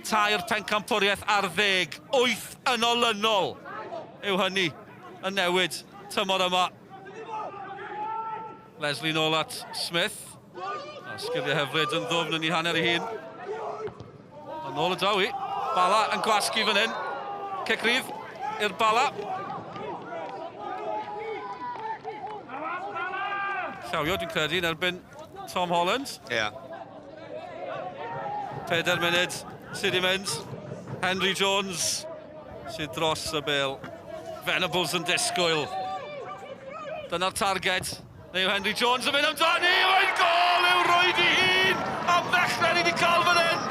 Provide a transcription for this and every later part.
tair pencampwriaeth ar 10, 8 yn olynol yw hynny yn newid tymor yma. Leslie nôl at Smith. A sgiliau hyfryd yn ddwfn yn ei hanner ei hun. A nôl y Dawi. Bala yn gwasgu fan hyn. Cegrydd i'r Bala. Llawio, dwi'n credu, yn erbyn Tom Holland. Ie. 4 munud sydd i mynd. Henry Jones sydd dros y bêl. Venables yn disgwyl. Dyna'r targed. Neu Henry Jones yn mynd amdani. Mae'n gol i'w roed i hun. A ddechrau ni wedi cael fan hyn.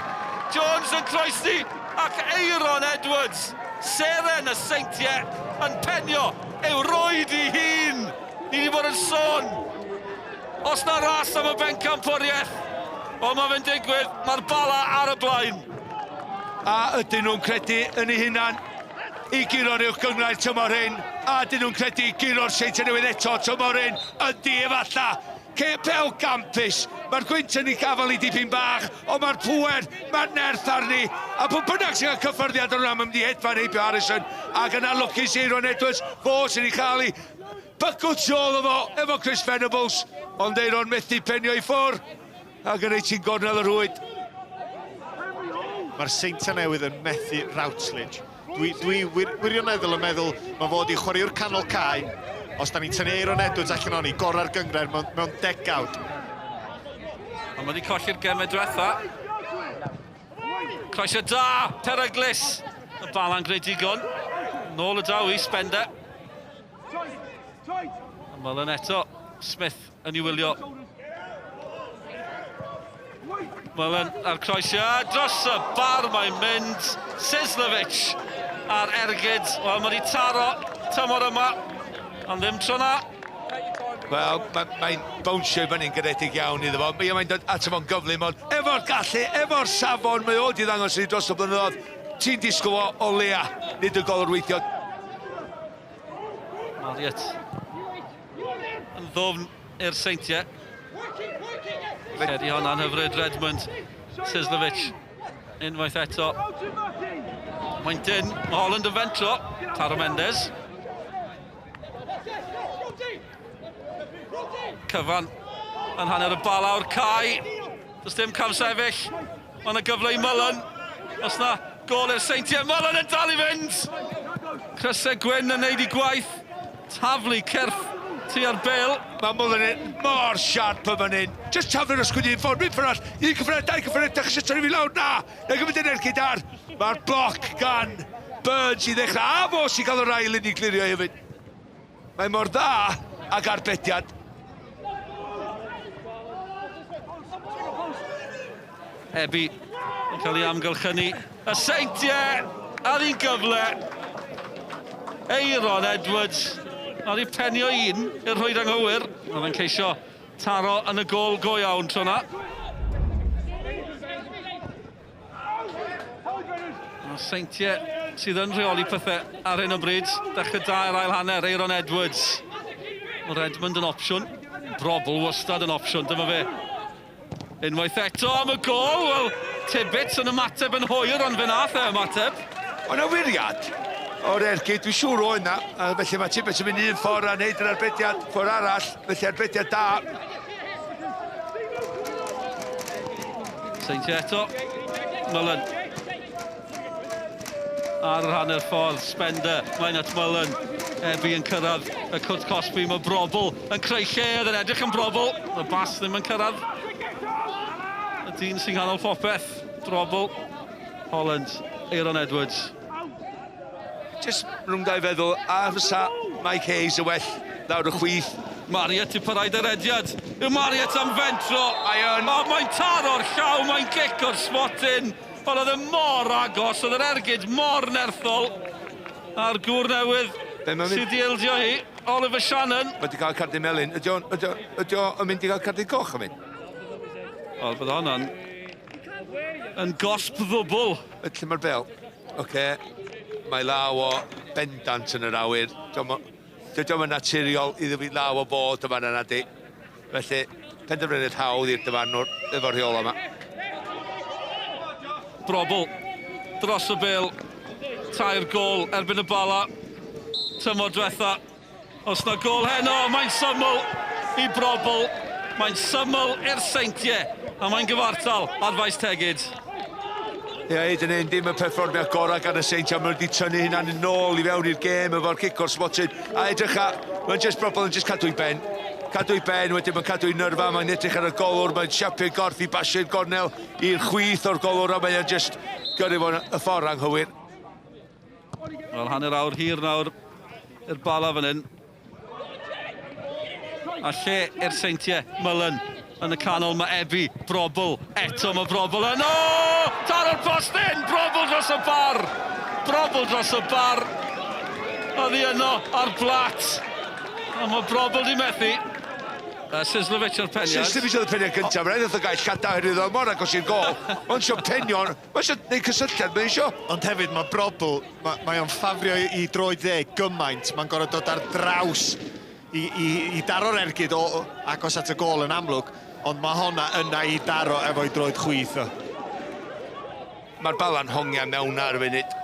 Jones yn croesi ac Aaron Edwards. Seren y seintiau yn penio i'w roed i hun. Ni wedi bod yn sôn. Os na ras am y bencampwriaeth. O, mae fe'n digwydd. Mae'r Bala ar y blaen. A ydyn nhw'n credu yn ei hunan i guro'r uwch gyngrair tymor hyn, a ydyn nhw'n credu i guro'r Seintiau Newydd eto tymor hyn, ydi efalla. Pel Campus, mae'r gwynt yn ei gafel i dipyn bach, ond mae'r pwer, mae'r nerth arni, a pwy bynnag sy'n cael cyffyrddiad o'n rhan ymwneud hedfan Heibio Harrison, ac yna lwcus Aaron Edwards, fo sy'n ei cael ei bygwt siôl efo Chris Venables, ond Aaron methu penio i ffwr, ac yn ei ti'n gornel y rwyd. Mae'r Seintiau Newydd yn methu Routsledge. Dwi wirioneddol yn meddwl mae fod i chwaraewr canol cae, os da ni'n tynnu Aaron Edwards allan o'n i, gorau'r gyngrair mewn degawd. Ond mae wedi colli'r gemau diwetha. Croesio da, Peryglus. Y Bala'n greadigon. Nôl y Dawi, Spender. Ymwylyn eto, Smith yn ei wylio. Ymwylyn ar croesio, dros y bar mae'n mynd. Sislovic ar ergyd. Wel, mae wedi taro tymor yma. Ond ddim tro na. Wel, mae'n bownsio i fyny'n garedig iawn iddo fo. Mae'n dod ato fo'n gyflym, ond efo'r gallu, efo'r safon, mae o wedi ddangos i dros y blynyddoedd. Ti'n disgwyl o lea, nid y golwr weithio. Marriott yn ddofn i'r Seintiau. Ceri hwnna'n hyfryd, Redmond. Sislovic unwaith eto. Mae'n dyn, mae Holland yn fentro. Taro Mendes. Cyfan yn hanner y Bala o'r cae. Does dim cam sefyll. Mae yna gyfle i Mullen. Os na gol i'r Seintiau, Mullen yn dal i fynd. Crysau Gwyn yn neud i gwaith. Taflu cyrff tu ar bêl. Mae Mullen yn mor siarp yn fan hyn. Just taflu'r ysgwyd i'n ffordd, mynd ffyrall. Un cyffred, dau cyffred, dech eisiau tynnu fi lawr, na. Na gymryd yn ergyd ar. Mae'r bloc gan Burns i ddechrau. A fo sy'n cael yr ail yn ei glirio hefyd. Mae mor dda ag arbediad. Ebi yn cael ei amgylchynu. Y Seintiau ar un gyfle. Aaron Edwards. Ar ei penio un i'r rhwyd anghywir. Oedd yn ceisio taro yn y gol go iawn tro na. Y Seintiau sydd yn rheoli pethau ar hyn o bryd. Dechrau da i'r ail hanner, Aaron Edwards. Mae Redmond yn opsiwn. Brobl wastad yn opsiwn, dyma fe. Unwaith eto am y gol, wel, Tibbets yn ymateb yn hwyr, ond fe nath e ymateb. Ond y wiriad o'r ergyd, dwi'n siŵr o yna, felly mae Tibbets yn mynd un ffordd a wneud yr arbediad ffordd arall, felly arbediad da. Seintiau eto, Mullen. Ar yr hanner ffordd, Spender, mae'n at Mullen. Ebi yn cyrraedd y Cwt Cosby, mae Brobl yn creu lle, oedd yn edrych yn Brobl. Mae Bas ddim yn cyrraedd. Y dyn sy'n nghanol popeth, Brobl, Holland, Aaron Edwards. Just rhwng dau feddwl, a fysa Mike Hayes y well lawr y chwith. Marriott i parhaid yr ediad. Yw Marriott am fentro. Mae'n... O, mae'n taro'r llaw, mae'n gic o'r smotin. Ond oedd e mor agos, oedd yr ergyd mor nerthol. A'r gŵr newydd sydd i ildio hi, Oliver Shannon. Mae wedi cael cardyn melyn. Ydy o'n mynd i gael cardyn coch am hyn? Wel, bydd hwnna'n yn gosb ddwbl. Lle mae'r bel? Oce. Mae law o bendant yn yr awyr. Dydy o'n naturiol iddo fi law o bod yma yna di. Felly, penderfyniad hawdd i'r dyfarnwr efo'r rheola yma. Brobl dros y bil, tair gol erbyn y bala, tymor diwetha. Os na gol heno, mae'n syml i Brobl, mae'n syml i'r Seintiau, a mae'n gyfartal ar faes tegid. Ie, hyd yn un, dim y perfformiad gorau gan y Seintiau. Mae'n wedi tynnu hynna'n yn ôl i fewn i'r gêm efo'r kick o'r spotted. A edrych a, mae'n just Brobl yn just cadw i ben. Cadw i ben, wedyn mae'n cadw i nyrfa, mae'n edrych ar y golwr, mae'n siapio gorff i basiau'r gornel i'r chwith o'r golwr, a mae'n just gyrru fo'n y ffordd anghywir. Wel, hanner awr hir nawr i'r bala fan hyn. A lle i'r Seintiau, Mullen. Yn y canol mae Ebi, Brobl, eto mae Brobl yn... O! Taro'r post in! Brobl dros y bar! Brobl dros y bar! Oedd hi yno ar blat. A mae Brobl di methu. Sislovic ar peniad. Sislovic ar y peniad gyntaf, mae'n edrych o gael llada hynny ddo, mor agos i'r gol. Mae'n sio penion, mae'n sio neud cysylltiad, mae'n sio. Ond hefyd mae Brobl, mae o'n ffafrio i droed dde gymaint. Mae'n gorfod dod ar draws i daro'r ergyd agos at y gol yn amlwg. Ond mae honna yna i daro efo'i droed chwith o. Mae'r bala'n hongia mewn ar y funud.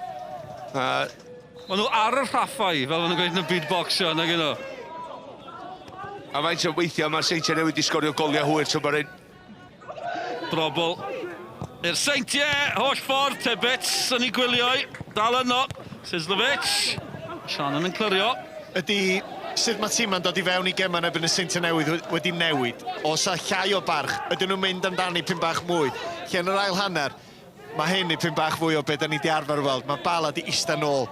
Maen nhw ar y rhaffau, fel maen nhw'n gweud yn y beatboxio, nag yno. A faint o weithio mae'r Seintiau newid i sgorio goliau hwyr tymor hyn. Brobl i'r Seintiau, holl ffordd, Tibbets yn ei gwylio'i, dal yno. Sislovic, Shannon yn clirio. Ydy sut mae tîm yn dod i fewn i gemau erbyn y Seintiau newydd wedi newid. Os a llai o barch, ydyn nhw'n mynd amdani pum bach mwy. Lle yn yr ail hanner, mae hyn i pum bach fwy o beth da ni wedi arfer weld. Mae Bala di ista nôl.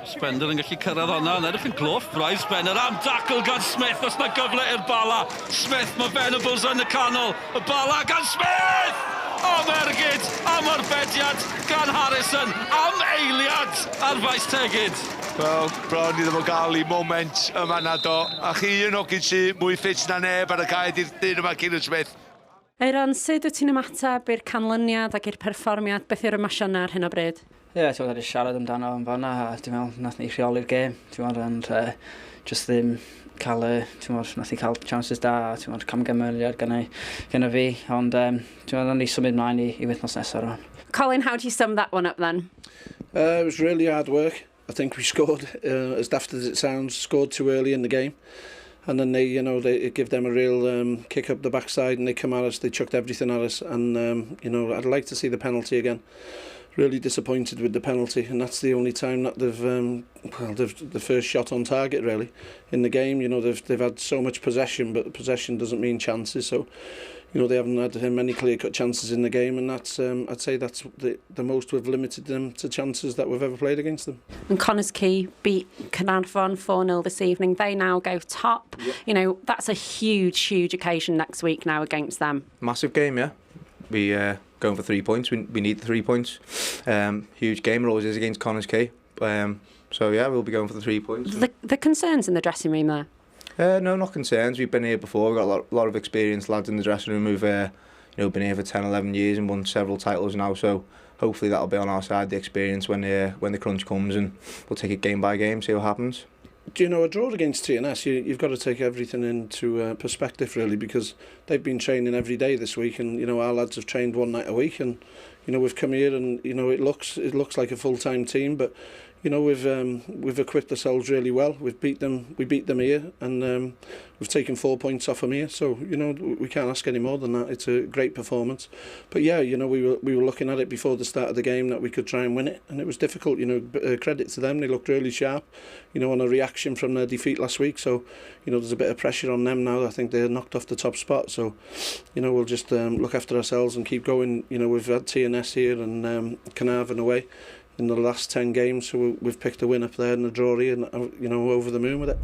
Spender yn gallu cyrraedd honna, yn edrych yn gloff, Bryce Benner am dacl gan Smith, os na gyfle i'r Bala. Smith, mae Venables yn y canol, y Bala gan Smith! Am ergyd, am arbediad gan Harrison, am eiliad ar faes tegid. Wel, bron iddo fo gael i moment yma na do. A chi yn ogyn sy'n mwy ffit na neb ar y caed i'r dyn yma Ciaran Smith. Eiron, sut wyt ti'n ymateb i'r canlyniad ac i'r perfformiad? Beth yw'r emosiynau ar hyn o bryd? Ie, ti'n meddwl, siarad amdano yn fanna, a ti'n meddwl, nath ni rheoli'r gêm, ti'n meddwl, ond just ddim cael, ti'n meddwl, nath ni cael chances da, ti'n meddwl, camgymeriad gyda fi, ond ti'n meddwl, ni symud mlaen i wythnos nesaf rhan. Colin, how do you sum that one up then? It was really hard work. I think we scored, as daft as it sounds, scored too early in the game. And then they give them a real kick up the backside and they come at us, they chucked everything at us. And, I'd like to see the penalty again. Really disappointed with the penalty, and that's the only time that they've the first shot on target really in the game. They've had so much possession, but possession doesn't mean chances. So, they haven't had many clear-cut chances in the game, and that's I'd say that's the most we've limited them to chances that we've ever played against them. And Connah's Quay beat Caernarfon 4-0 this evening. They now go top. Yeah. That's a huge occasion next week now against them. Massive game, yeah. We going for 3 points. We need the 3 points. Huge game, it always is against Connah's Quay. So yeah, we'll be going for the 3 points. The concerns in the dressing room there? No, not concerns. We've been here before. We've got a lot of experienced lads in the dressing room who've been here for 10, 11 years and won several titles now. So hopefully that'll be on our side, the experience when the crunch comes, and we'll take it game by game, see what happens. Do a draw against TNS, you've got to take everything into perspective really, because they've been training every day this week, and our lads have trained one night a week, and we've come here and it looks like a full-time team, but we've equipped ourselves really well. We beat them here, and we've taken 4 points off them here. So we can't ask any more than that. It's a great performance. But yeah, we were looking at it before the start of the game that we could try and win it, and it was difficult. Credit to them, they looked really sharp. On a reaction from their defeat last week. So there's a bit of pressure on them now. I think they're knocked off the top spot. So we'll just look after ourselves and keep going. We've had TNS here and Caernarfon away in the last 10 games, so we've picked a win up there and a draw here, and over the moon with it.